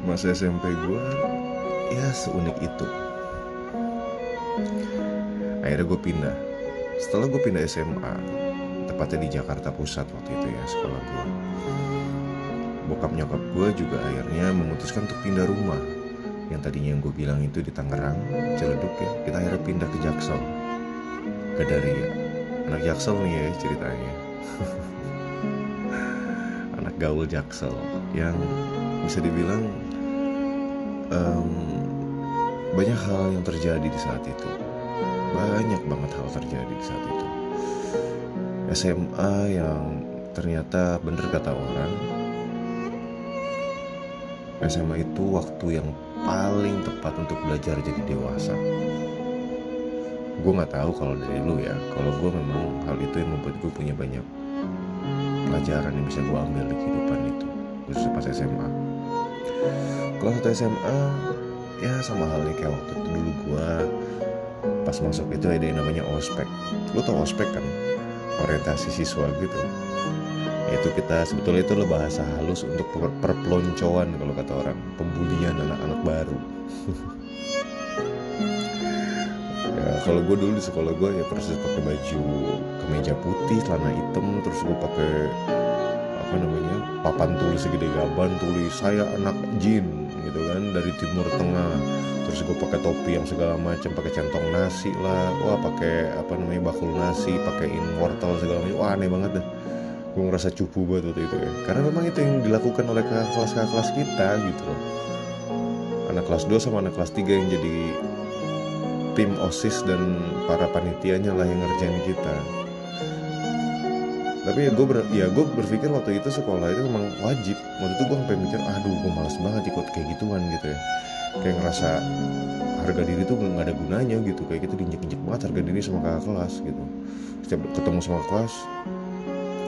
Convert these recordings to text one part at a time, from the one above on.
Masa SMP gue ya seunik itu. Akhirnya gue pindah. Setelah gue pindah SMA, tepatnya di Jakarta Pusat waktu itu ya, sekolah gue. Bokap nyokap gue juga akhirnya memutuskan untuk pindah rumah. Yang tadinya yang gue bilang itu di Tangerang, Ciledug ya, kita akhirnya pindah ke Jaksel, ke Daria. Anak Jaksel nih ya ceritanya. Anak gaul Jaksel yang bisa dibilang em, banyak hal yang terjadi di saat itu. Banyak banget hal terjadi di saat itu. SMA yang ternyata bener kata orang, SMA itu waktu yang paling tepat untuk belajar jadi dewasa. Gue gak tahu kalau dari lu ya, kalau gue memang hal itu yang membuat gue punya banyak pelajaran yang bisa gue ambil di kehidupan itu, khususnya pas SMA. Kelas 1 SMA ya sama halnya kayak waktu itu dulu gue pas masuk itu ada yang namanya ospek. Lu tau ospek kan? Orientasi siswa gitu. Yaitu kita sebetulnya itu bahasa halus untuk perpeloncoan kalau kata orang, pembulian anak-anak baru. Ya kalau gue dulu di sekolah gue ya persis pakai baju kemeja putih, celana hitam, terus gue pakai apa namanya papan tulis segede gaban, tulis saya anak jin gitu kan, dari Timur Tengah. Terus gue pakai topi yang segala macam, pakai centong nasi lah, wah pakai apa namanya bakul nasi, pakaiin wortel segala macam, wah aneh banget dah. Gue ngerasa cupu banget waktu itu ya, karena memang itu yang dilakukan oleh kakak kelas kita gitu loh. Anak kelas 2 sama anak kelas 3 yang jadi tim OSIS dan para panitianya lah yang ngerjain kita. Tapi ya gue berpikir waktu itu sekolah itu memang wajib. Waktu itu gue sampai mikir, aduh gue malas banget ikut kayak gituan gitu ya. Kayak ngerasa harga diri tuh gak ada gunanya gitu. Kayak gitu diinjek-injek banget harga diri sama kakak kelas gitu. Setiap ketemu sama kelas,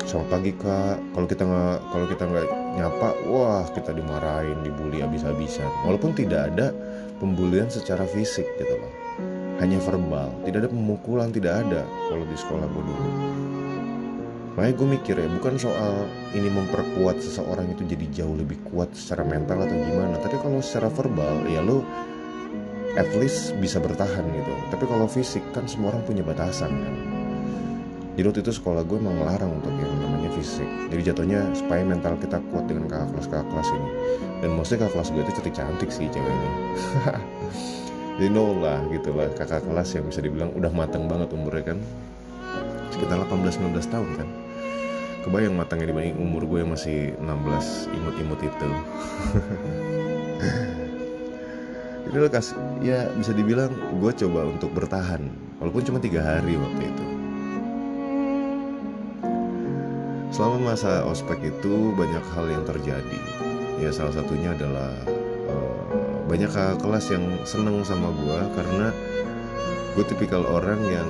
selamat pagi kak. Kalau kita nggak nyapa, wah kita dimarahin, dibully abis-abisan. Walaupun tidak ada pembulian secara fisik gitu loh, hanya verbal, tidak ada pemukulan, tidak ada kalau di sekolah gue dulu. Makanya gue mikir ya, bukan soal ini memperkuat seseorang itu jadi jauh lebih kuat secara mental atau gimana. Tapi kalau secara verbal, ya lo at least bisa bertahan gitu. Tapi kalau fisik kan semua orang punya batasan kan. Jadi waktu itu sekolah gue emang melarang untuk yang namanya fisik. Jadi jatuhnya supaya mental kita kuat dengan kakak kelas ini. Dan maksudnya kakak kelas gue itu cantik sih ceweknya. Jadi no lah gitu lah, kakak kelas yang bisa dibilang udah matang banget umurnya kan. Sekitar 18-19 tahun kan. Kebayang matangnya dibanding umur gue yang masih 16 imut-imut itu. Jadi lo kasih, ya bisa dibilang gue coba untuk bertahan, walaupun cuma 3 hari waktu itu. Selama masa ospek itu banyak hal yang terjadi. Ya salah satunya adalah banyak kakak kelas yang seneng sama gue karena gue tipikal orang yang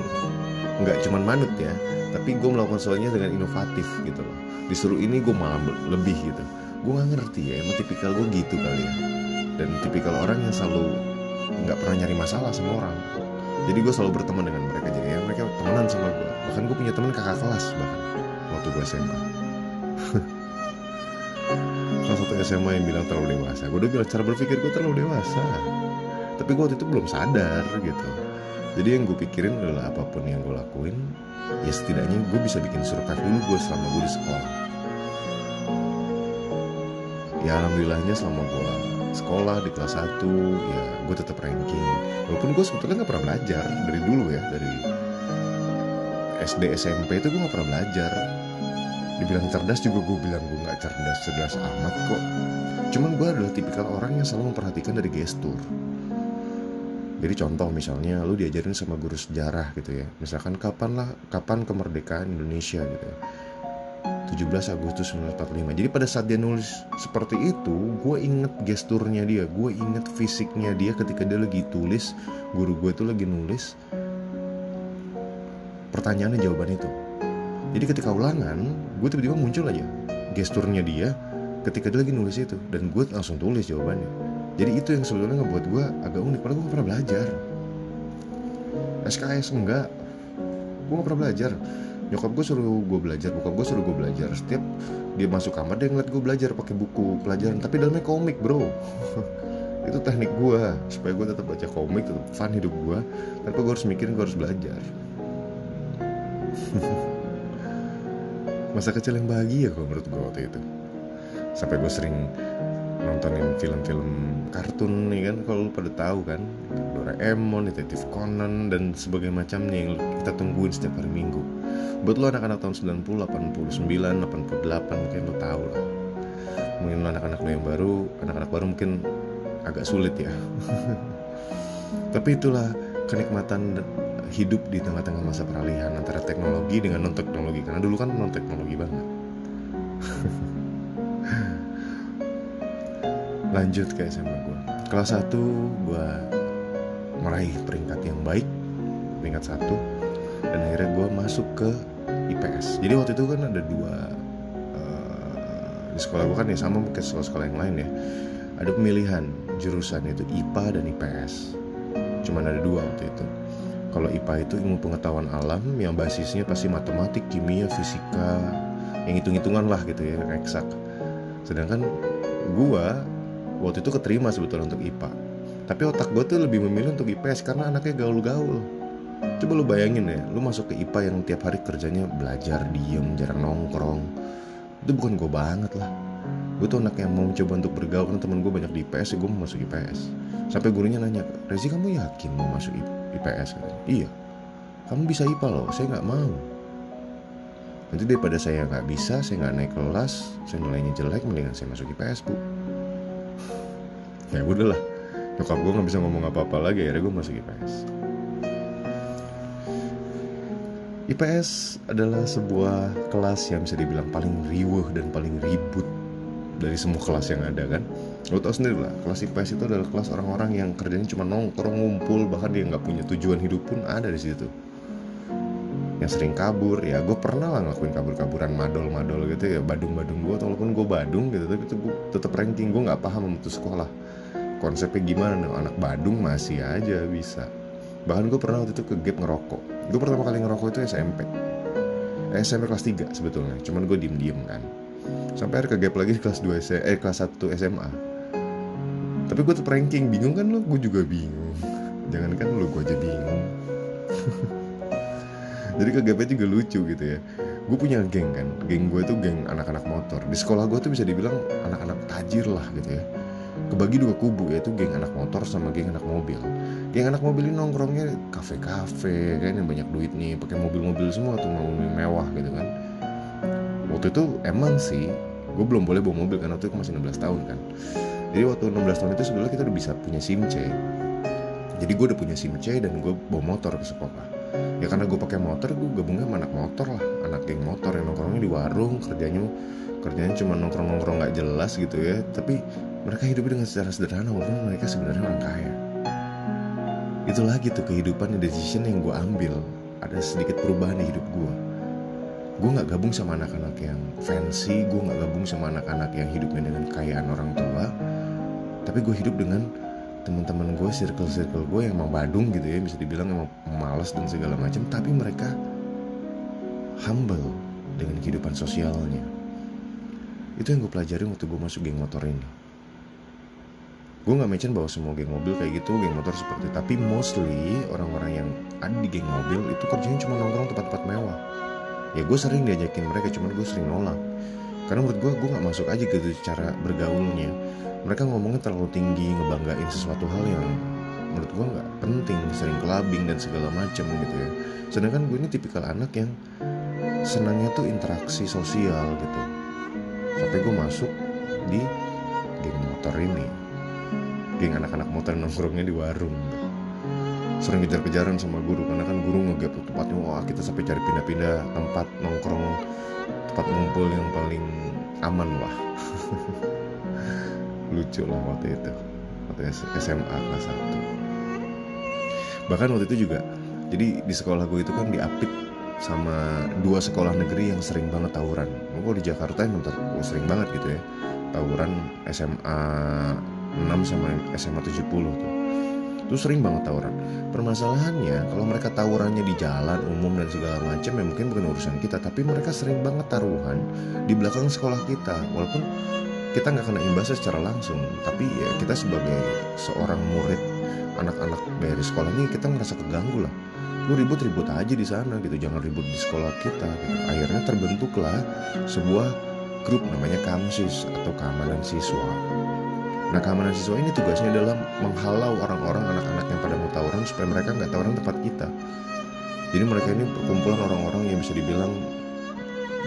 nggak cuman manut ya, tapi gue melakukan sesuatunya dengan inovatif gitu loh. Disuruh ini gue malah lebih gitu. Gue nggak ngerti ya, emang tipikal gue gitu kali ya. Dan tipikal orang yang selalu nggak pernah nyari masalah sama orang. Jadi gue selalu berteman dengan mereka, jadi ya mereka temenan sama gue. Bahkan gue punya teman kakak kelas bahkan waktu gue SMA. Salah satu SMA yang bilang terlalu dewasa. Gue udah bilang cara berpikir gue terlalu dewasa, tapi gue waktu itu belum sadar gitu. Jadi yang gue pikirin adalah apapun yang gue lakuin, ya setidaknya gue bisa bikin survive dulu gue selama gue di sekolah. Ya alhamdulillahnya selama gue sekolah di kelas 1, ya gue tetap ranking. Walaupun gue sebetulnya gak pernah belajar dari dulu ya, dari SD SMP itu gue gak pernah belajar. Dibilang cerdas juga gue bilang gue gak cerdas amat kok. Cuman gue adalah tipikal orang yang selalu memperhatikan dari gestur. Jadi contoh misalnya lu diajarin sama guru sejarah gitu ya, misalkan kapan kemerdekaan Indonesia gitu ya, 17 Agustus 1945. Jadi pada saat dia nulis seperti itu, gue inget gesturnya dia, gue inget fisiknya dia ketika dia lagi tulis. Guru gue itu lagi nulis pertanyaannya jawaban itu. Jadi ketika ulangan, gue tiba-tiba muncul aja gesturnya dia ketika dia lagi nulis itu, dan gue langsung tulis jawabannya. Jadi itu yang sebetulnya ngebuat gue agak unik, padahal gue gak pernah belajar. SKS enggak, gue gak pernah belajar. Nyokap gue suruh gue belajar, bokap gue suruh gue belajar. Setiap dia masuk kamar dia ngeliat gue belajar pakai buku pelajaran, tapi dalamnya komik bro. Itu teknik gue supaya gue tetap baca komik, tetap fun hidup gue tanpa gue harus mikirin gue harus belajar. Masa kecil yang bahagia kalau menurut gue waktu itu. Sampai gue sering nontonin film-film kartun nih kan, kalau lu pada tahu kan, Doraemon, Detektif Conan dan sebagainya macamnya yang kita tungguin setiap hari Minggu. Buat lo anak-anak tahun 90, 89, 88 mungkin lo tahu lah. Mungkin lo anak-anak lo yang baru, anak-anak baru mungkin agak sulit ya. Tapi itulah kenikmatan hidup di tengah-tengah masa peralihan antara teknologi dengan non-teknologi. Karena dulu kan non-teknologi banget. Lanjut ke SMA gue. Kelas 1 gue meraih peringkat yang baik, peringkat 1. Dan akhirnya gue masuk ke IPS. Jadi waktu itu kan ada dua, di sekolah gue kan ya sama kayak sekolah-sekolah yang lain ya, ada pemilihan jurusan itu IPA dan IPS. Cuman ada dua waktu itu. Kalau IPA itu ilmu pengetahuan alam yang basisnya pasti matematik, kimia, fisika, yang hitung-hitungan lah gitu ya, eksak. Sedangkan gue waktu itu keterima sebetulnya untuk IPA, tapi otak gue tuh lebih memilih untuk IPS karena anaknya gaul-gaul. Coba lu bayangin ya, lu masuk ke IPA yang tiap hari kerjanya belajar, diem, jarang nongkrong. Itu bukan gue banget lah. Gue tuh anak yang mau coba untuk bergaul, karena temen gue banyak di IPS, ya gue mau masuk IPS. Sampai gurunya nanya, Rezi kamu yakin mau masuk IPS? Katanya, iya, kamu bisa IPA loh, saya gak mau. Nanti daripada saya gak bisa, saya gak naik kelas, saya nilainya jelek, mendingan saya masuk IPS bu. Ya udahlah, nyokap gue gak bisa ngomong apa-apa lagi, akhirnya gue masuk IPS. IPS adalah sebuah kelas yang bisa dibilang paling riweuh dan paling ribut dari semua kelas yang ada kan. Lo tau sendiri lah, kelas IPS itu adalah kelas orang-orang yang kerjanya cuma nongkrong, ngumpul, bahkan dia gak punya tujuan hidup pun ada di situ. Yang sering kabur, ya gue pernah lah ngelakuin kabur-kaburan, madol-madol gitu ya, badung-badung gue, walaupun gue badung gitu, tapi itu gue tetap ranking, gue gak paham sama tuh sekolah konsepnya gimana nih, anak badung masih aja bisa. Bahkan gue pernah waktu itu ke gap ngerokok. Gue pertama kali ngerokok itu SMP kelas 3 sebetulnya, cuman gue diem-diem kan. Sampai akhirnya ke gap lagi kelas 1 SMA. Tapi gue tetap ranking, bingung kan lo? Gue juga bingung. Jangan kan lo, gue aja bingung. Jadi ke gapnya juga lucu gitu ya. Gue punya geng kan, geng gue tuh geng anak-anak motor. Di sekolah gue tuh bisa dibilang anak-anak tajir lah gitu ya. Kebagi dua kubu, yaitu geng anak motor sama geng anak mobil. Geng anak mobil ini nongkrongnya kafe-kafe kan, yang banyak duit nih, pakai mobil-mobil semua tuh, mobil mewah gitu kan. Waktu itu emang sih gue belum boleh bawa mobil karena waktu itu masih 16 tahun kan. Jadi waktu 16 tahun itu sebenarnya kita udah bisa punya SIM C. Jadi gue udah punya SIM C dan gue bawa motor ke sekolah. Ya karena gue pakai motor, gue gabungnya sama anak motor lah, anak geng motor yang nongkrongnya di warung, kerjanya cuma nongkrong-nongkrong nggak jelas gitu ya. Tapi mereka hidupnya dengan secara sederhana, walaupun mereka sebenarnya orang kaya. Itu lagi tuh kehidupan dan decision yang gue ambil. Ada sedikit perubahan di hidup gue. Gue gak gabung sama anak-anak yang fancy, gue gak gabung sama anak-anak yang hidupnya dengan kekayaan orang tua. Tapi gue hidup dengan teman-teman gue, circle-circle gue yang emang badung gitu ya, bisa dibilang emang malas dan segala macam. Tapi mereka humble dengan kehidupan sosialnya. Itu yang gue pelajarin waktu gue masuk geng motor ini. Gue gak mention bahwa semua geng mobil kayak gitu, geng motor seperti itu. Tapi mostly orang-orang yang ada di geng mobil itu kerjanya cuma nongkrong tempat-tempat mewah. Ya gue sering diajakin mereka, cuman gue sering nolak. Karena menurut gue gak masuk aja gitu cara bergaulnya. Mereka ngomongnya terlalu tinggi, ngebanggain sesuatu hal yang menurut gue gak penting, sering clubbing dan segala macam gitu ya. Sedangkan gue ini tipikal anak yang senangnya tuh interaksi sosial gitu. Sampai gue masuk di geng motor ini, geng anak-anak motor nongkrongnya di warung gitu. Sering kejar-kejaran sama guru, karena kan guru nge-gap tempatnya. Wah kita sampai cari pindah-pindah tempat nongkrong, tempat ngumpul yang paling aman lah. Lucu lah waktu itu, waktu SMA kelas 1. Bahkan waktu itu juga, jadi di sekolah gue itu kan diapit sama 2 sekolah negeri yang sering banget tawuran. Gue di Jakarta yang sering banget gitu ya, tawuran SMA 6 sama SMA 70 tuh. Itu sering banget tawuran. Permasalahannya kalau mereka tawurannya di jalan umum dan segala macam ya mungkin bukan urusan kita, tapi mereka sering banget taruhan di belakang sekolah kita. Walaupun kita nggak kena imbasnya secara langsung, tapi ya kita sebagai seorang murid, anak-anak dari sekolah ini kita ngerasa keganggu lah. Lu ribut-ribut aja di sana gitu, jangan ribut di sekolah kita gitu. Akhirnya terbentuklah sebuah grup namanya Kamsis atau keamanan siswa. Nah, keamanan siswa ini tugasnya adalah menghalau orang-orang, anak-anak yang pada mau tawuran supaya mereka nggak tawuran tempat kita. Jadi mereka ini perkumpulan orang-orang yang bisa dibilang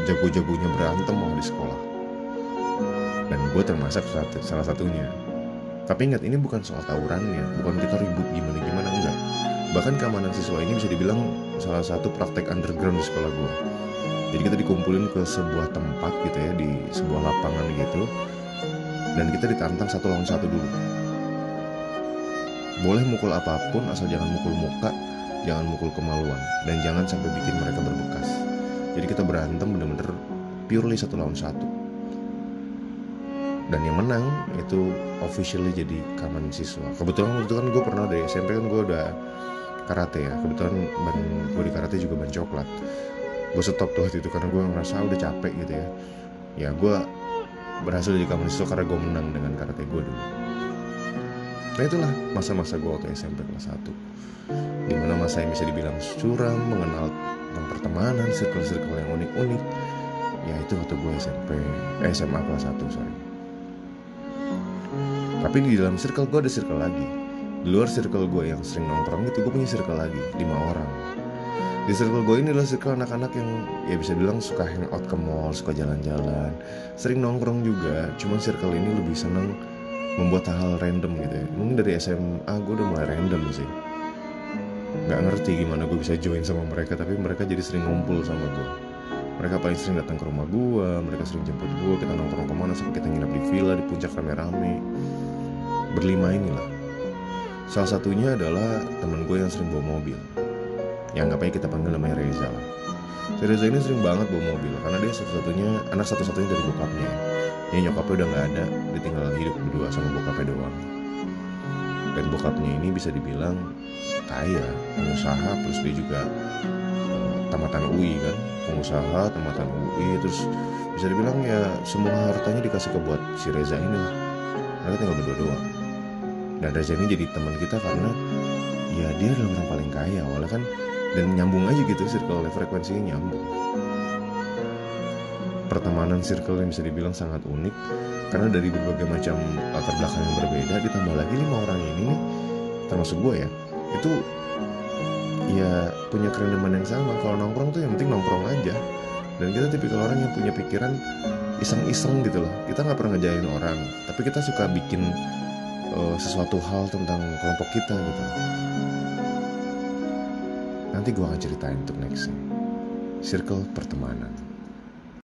jago-jagonya berantem lah di sekolah. Dan gue termasuk salah satunya. Tapi ingat, ini bukan soal tawurannya, bukan kita ribut gimana-gimana, enggak. Bahkan keamanan siswa ini bisa dibilang salah satu praktek underground di sekolah gue. Jadi kita dikumpulin ke sebuah tempat gitu ya, di sebuah lapangan gitu, dan kita ditantang 1 lawan 1 dulu. Boleh mukul apapun asal jangan mukul muka, jangan mukul kemaluan, dan jangan sampai bikin mereka berbekas. Jadi kita berantem bener-bener purely 1 lawan 1. Dan yang menang itu officially jadi keamanan siswa. Kebetulan waktu itu kan gue pernah dari SMP kan gue udah karate ya. Kebetulan ban gue di karate juga ban coklat. Gue stop tuh waktu itu karena gue ngerasa udah capek gitu ya. Ya gue berhasil jadi keamanan siswa karena gue menang dengan karate gue dulu. Nah itulah masa-masa gue waktu SMP kelas 1, dimana masa yang bisa dibilang suram, mengenal tentang pertemanan, circle-circle yang unik-unik. Ya itu waktu gue SMA kelas 1 sorry. Tapi di dalam circle gue ada circle lagi. Di luar circle gue yang sering nongkrong itu, gue punya circle lagi 5 orang. Di circle gue ini adalah circle anak-anak yang ya bisa bilang suka hangout ke mall, suka jalan-jalan, sering nongkrong juga. Cuman circle ini lebih seneng membuat hal random gitu ya. Mungkin dari SMA gue udah mulai random sih. Gak ngerti gimana gue bisa join sama mereka, tapi mereka jadi sering ngumpul sama gue. Mereka paling sering datang ke rumah gue, mereka sering jemput gue, kita nongkrong kemana sampai kita nginap di villa, di puncak rame-rame. Berlima inilah. Salah satunya adalah temen gue yang sering bawa mobil. Ya anggap aja kita panggil namanya Reza lah. Si Reza ini sering banget bawa mobil karena dia anak satu-satunya dari bokapnya. Ya nyokapnya udah gak ada, dia tinggal hidup berdua sama bokapnya doang. Dan bokapnya ini bisa dibilang kaya, pengusaha, plus dia juga tamatan UI kan, pengusaha, tamatan UI, terus bisa dibilang ya semua hartanya dikasih ke buat si Reza ini lah. Mereka tinggal berdua doang. Dan Reza ini jadi teman kita karena ya dia adalah orang paling kaya awalnya kan, dan nyambung aja gitu, circle frekuensinya nyambung. Pertemanan circle yang bisa dibilang sangat unik karena dari berbagai macam latar belakang yang berbeda, ditambah lagi 5 orang ini nih, termasuk gue ya, itu ya punya kerendaman yang sama. Kalau nongkrong tuh yang penting nongkrong aja, dan kita tipikal orang yang punya pikiran iseng-iseng gitu loh. Kita gak pernah ngejailin orang, tapi kita suka bikin sesuatu hal tentang kelompok kita gitu. Nanti gue akan ceritain untuk nextnya. Circle pertemanan.